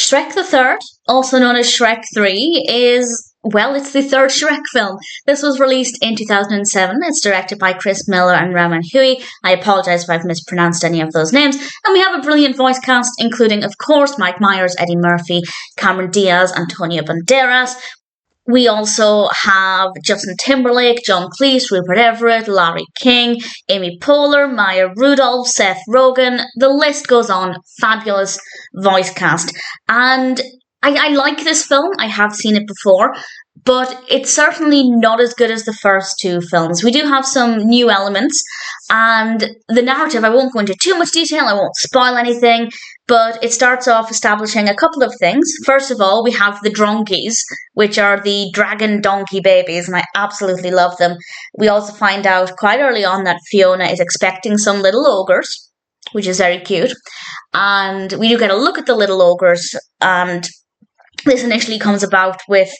Shrek the Third, also known as Shrek 3, it's the third Shrek film. This was released in 2007. It's directed by Chris Miller and Raman Hui. I apologise if I've mispronounced any of those names. And we have a brilliant voice cast, including, of course, Mike Myers, Eddie Murphy, Cameron Diaz, Antonio Banderas. We also have Justin Timberlake, John Cleese, Rupert Everett, Larry King, Amy Poehler, Maya Rudolph, Seth Rogen. The list goes on. Fabulous voice cast. And I like this film. I have seen it before, but it's certainly not as good as the first two films. We do have some new elements, and the narrative, I won't go into too much detail, I won't spoil anything, but it starts off establishing a couple of things. First of all, we have the Dronkies, which are the dragon donkey babies, and I absolutely love them. We also find out quite early on that Fiona is expecting some little ogres, which is very cute, and we do get a look at the little ogres, and this initially comes about with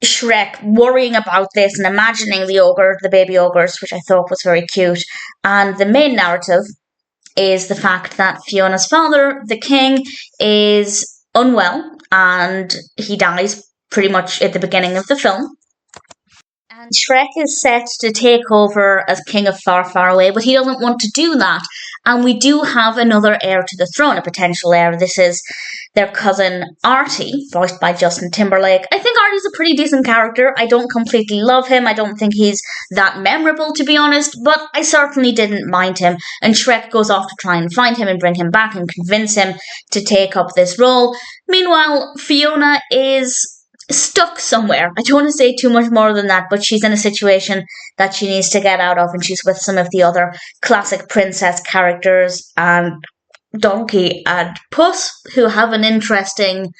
Shrek worrying about this and imagining the baby ogres, which I thought was very cute. And the main narrative is the fact that Fiona's father, the king, is unwell and he dies pretty much at the beginning of the film. And Shrek is set to take over as king of Far, Far Away, but he doesn't want to do that. And we do have another heir to the throne, a potential heir. This is their cousin Artie, voiced by Justin Timberlake. I think Artie's a pretty decent character. I don't completely love him. I don't think he's that memorable, to be honest, but I certainly didn't mind him. And Shrek goes off to try and find him and bring him back and convince him to take up this role. Meanwhile, Fiona is stuck somewhere. I don't want to say too much more than that, but she's in a situation that she needs to get out of, and she's with some of the other classic princess characters and Donkey and Puss, who have an interesting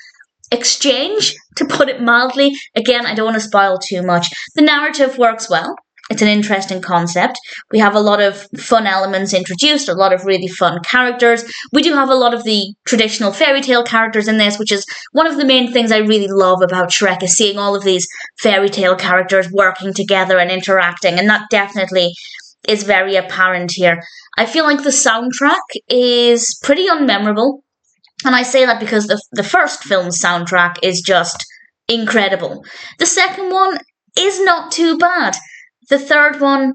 exchange, to put it mildly. Again, I don't want to spoil too much. The narrative works well. It's an interesting concept. We have a lot of fun elements introduced, a lot of really fun characters. We do have a lot of the traditional fairy tale characters in this, which is one of the main things I really love about Shrek, is seeing all of these fairy tale characters working together and interacting, and that definitely is very apparent here. I feel like the soundtrack is pretty unmemorable, and I say that because the first film's soundtrack is just incredible. The second one is not too bad. The third one,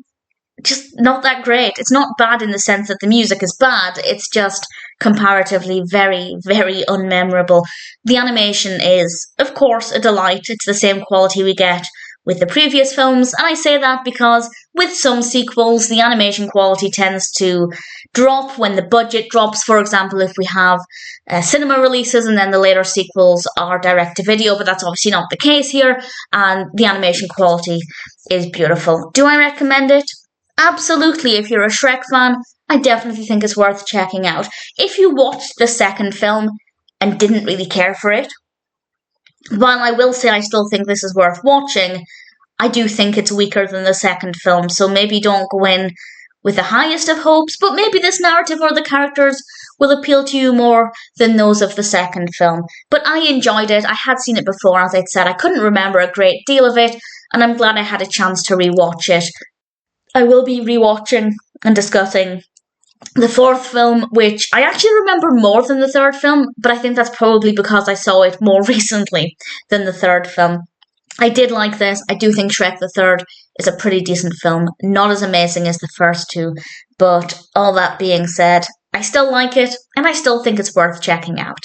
just not that great. It's not bad in the sense that the music is bad, it's just comparatively very, very unmemorable. The animation is, of course, a delight. It's the same quality we get with the previous films, and I say that because with some sequels, the animation quality tends to drop when the budget drops. For example, if we have cinema releases and then the later sequels are direct-to-video, but that's obviously not the case here, and the animation quality is beautiful. Do I recommend it? Absolutely. If you're a Shrek fan, I definitely think it's worth checking out. If you watched the second film and didn't really care for it, while I will say I still think this is worth watching, I do think it's weaker than the second film, so maybe don't go in with the highest of hopes, but maybe this narrative or the characters will appeal to you more than those of the second film. But I enjoyed it. I had seen it before, as I said. I couldn't remember a great deal of it, and I'm glad I had a chance to rewatch it. I will be rewatching and discussing the fourth film, which I actually remember more than the third film, but I think that's probably because I saw it more recently than the third film. I did like this. I do think Shrek the Third is a pretty decent film. Not as amazing as the first two, but all that being said, I still like it, and I still think it's worth checking out.